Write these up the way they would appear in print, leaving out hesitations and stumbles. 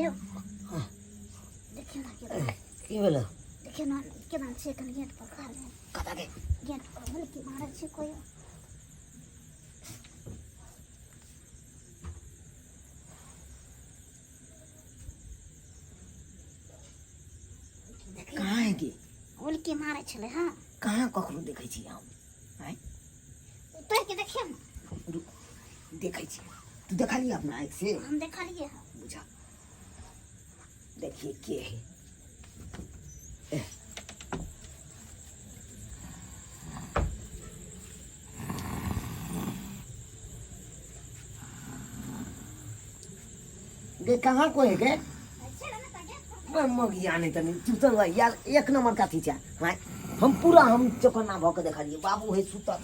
Hello देखिए ना की भेल देखिए ना केना छै कनि गेट पर खा ले कता के गेट पर बोल की मारै छै कोई कहाँ है की बोल की मारै छले हां कहाँ ककरो देखै छी हम हैं तो के देखिए ना देखै छी तू देखली अपना आँख से हम देखा लिए बुझा देखिए के है गे कहाँ को है गे मैं मगिया नहीं तनी तू तो यार एक नंबर का थी चा हैं हम पूरा हम चौकन्ना भौ के देखा लिए बाबू है सुतल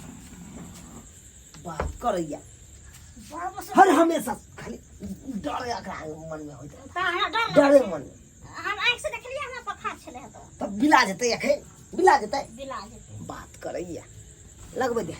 बात करैया हर हमेशा खाली डर एकरा मन में होइत डरे मन में हम आँख से देखलिए हमरा पखा छले तो तब बिला जेतै एखन बिला जेतै जेतै बात करैया लगबै दे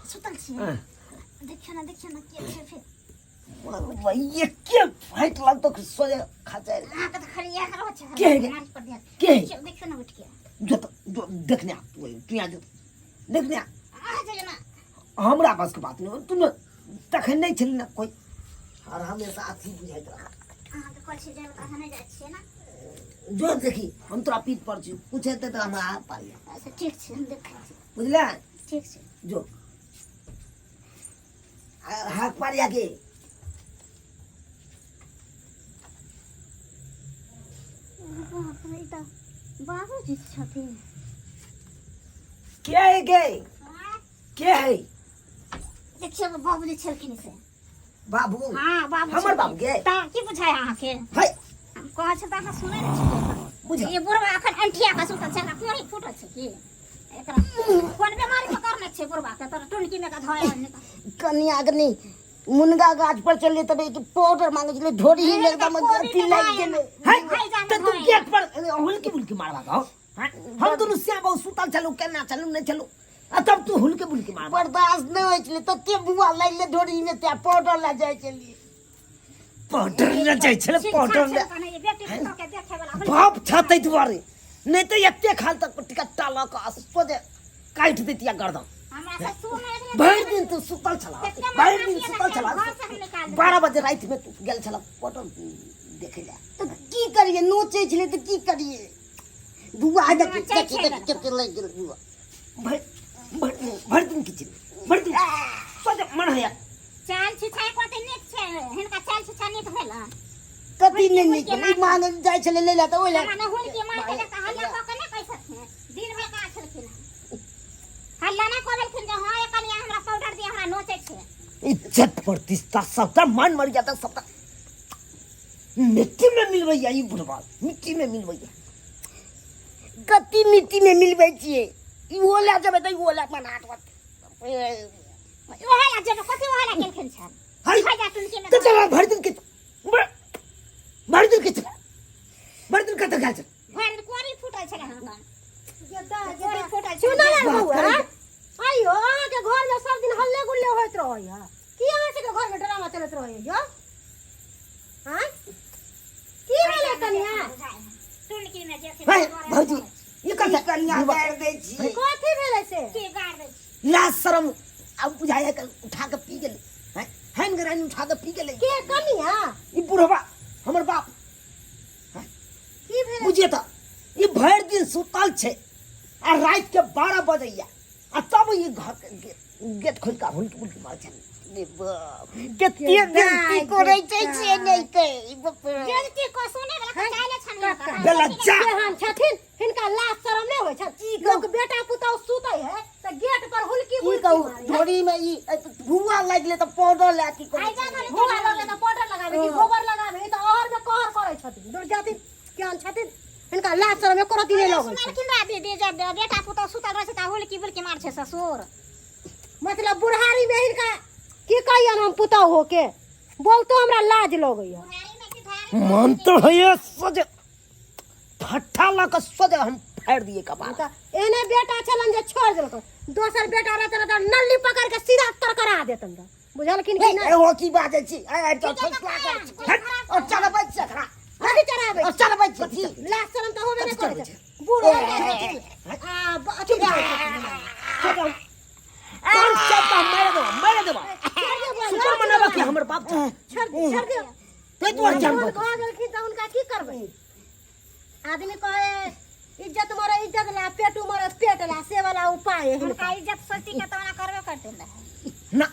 सुतल छी देखिए ना के छै फिर वही के फाइट लगतो कि सोजे खा जाए हां के खरिया करो छै के मार पर दे के देखियो ना उठ के जो देखने आ तू तू यहाँ जो देखने आ जाए ना हमरा बस के बात नहीं तू तखन नहीं छली ना कोई और हमेशा अथी बुझाइत रहा हां तो कोई जाए त नहीं जाय छिए ना जो देखी हम तोरा पीठ पर छी पूछे तो हमरा हाथ पालिया अच्छा ठीक छै हम देखै छी बुझला ठीक छै जो हाथ पालिया के बाबूजी छथिन के है के है देखिए बाबूजी छलखिन से बाबू हां बाबू हमर बाबू के ता की बुझाय अहाँ के है कह छै त अहाँ सुनै नै छी बुझा ये बुढ़वा अखन अंठिया का सुतल छै एकरा कोरी फुटल छै की एकरा कोन बीमारी पकड़ने छै बुढ़वा के तर टुनकी में का धोया कन्या अग्नि मुनगा गाछ पर चले तबे कि पाउडर मांगे छले ढोरी ही एकदम अथी लाग गेले त तू गेट पर हुलकी मारवा दो हम दुनु श्याम बाबू सुतल चलू केना चलू नहीं चलू तब तू हुलकी मार बर्दाश्त नहीं होय छले तते बुआ लाइले ढोरी में त्या पाउडर ला जाय छली पाउडर ला जाय छले पाउडर ला बाप छातै दुआरे नहीं तो एते खाल तक टिकट्टा ला के सोजे काट देतिया गर्दन भर दिन तू सुतल छला भर दिन सुतल छला 12 बजे रात में तू गेल छला फोटो देखे ले तो की करिए नोचे छले तो की करिए बुआ देख के ले गेल बुआ भर दिन किचन भर दिन सोजे मन है चाल छी छाय कोते नीक छै हिनका चाल छी छाय नीक भेल कति नहीं नीक मांग जाय छले लेला तो ओला माने हुल के मार के हल्ला क के नहीं कह सकथे दिन भर का छलखिन हल्ला ना कहलखिन जे हां एकलिया हमरा पाउडर दे हमरा नोचे छै इज्जत प्रतिष्ठा सबका मान मर जाता सबका मिट्टी में मिलवैया ई बुढ़वा मिट्टी में मिलवैया कति मिट्टी में मिलबै छिए ई ओला जब त ओला बनात ओहाला जब कथि ओहाला केलखिन छ हाय जा तुनके में तो चला भर दिन के कत गाल छ भर कोरी फुटल छले हमरा कोरी फुटल सुनो ना बउआ आइयो के घर में सब दिन हल्ले गुल्ले होइत रहय की अहाँ के घर में ड्रामा चलत रहय यो हां की भेले कनिया टुलकी में जैसे है भौजी ये कैसे कन्या गाड़ दै छी कथी भेलै से के गाड़ दे लाज शरम अब बुझाया के उठा के पी गेले हैं हैन गरानी उठा के पी गेले के कनिया ई बुढ़वा हमर बाप की भेलै बुझिए तो ई भर दिन सुतल छे आ रात के 12 बजैया आ तब ई घर के गेट खोल के हुलकी मार छे रे बाप केते गलती करे छै नहीं के जल्दी को सुने वाला के चाले छन बेला जा केहन छथिन हिनका लाज शरम नहीं होइ छन लोग बेटा पुतौ सुतै है त गेट पर हुलकी ई बुलकी कहू मारे। ढोरी में ई धुआं लागले तो पाउडर ला की आई जा करे खाली हुआ लगे त पाउडर लगाबे कि गोबर लगाबे त और में कहर करै छथिन दूर जाति केहन छथिन हिनका लाज शरम एको रति नहीं लगै छै किन रात दे जब बेटा पुतो सुतल रहे त हुलकी बुलकी मार छे ससुर मतलब बुढ़ारी में हिनका की कहियन हम पुतौ हो के बोलतो हमरा लाज लगै है बुढ़ारी में की धार मन तो है सज फट्टा ला के सज हम फाड़ दिए कबार त एने बेटा छलन जे छोड़ देलको दोसर बेटा रहत त नल्ली पकड़ के सीधा तरकरा देतन त बुझलखिन कि नहीं वो की बात है छी आई तो फसला कर हट और चल बैठ से खड़ा कथी चराबे और चल बैठ से जी लाज शरम त होबे नहीं कथी करे चराबै बूढ़ हो गए आ अथी कौन सब का मार दो सुपर मनावा के हमर बाप छोड़ दे ते तो जान घर बता गेलखिन त उनका की करबै आदमी कहे इज्जत मरे इज्जत ला पेट मरे पेट ला से वाला उपाय है उनका इज्जत सोची के तो ना करबे करते रहे ना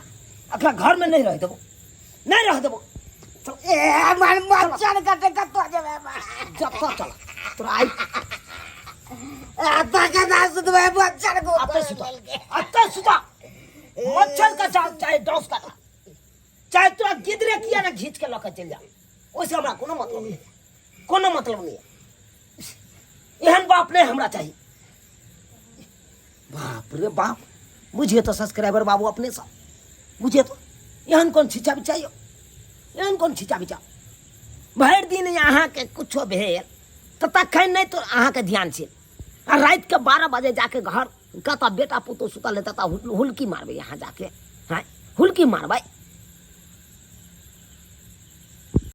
अपना घर में नहीं रह देबो नहीं रह देबो चल ए मन मचन कटे कतो जेबे जब तो चल तोरा आई आता का दास दुबे मचन को अत्ते सुता मच्छर का चाहे डॉस का चाहे तोरा गिदरे किया ना घींच के लके चल जा ओसे हमरा कोनो मतलब नहीं कोनो मतलब नहीं एहन बाप नहीं हमरा चाहिए बाप रे बाप बुझिए तो सब्सक्राइबर बाबू अपने सा बुझिए तो एहन कौन छिचा बिचाइयो एहन कौन छिचा बिचा भर दिन यहाँ के कुछो भेल तो तखन नहीं तो अहाँ के ध्यान छै आ रात के 12 बजे जाके घर कहता बेटा पुतो सुतल है तता हुलकी मारबे यहाँ जाके हाँ हुलकी मारबे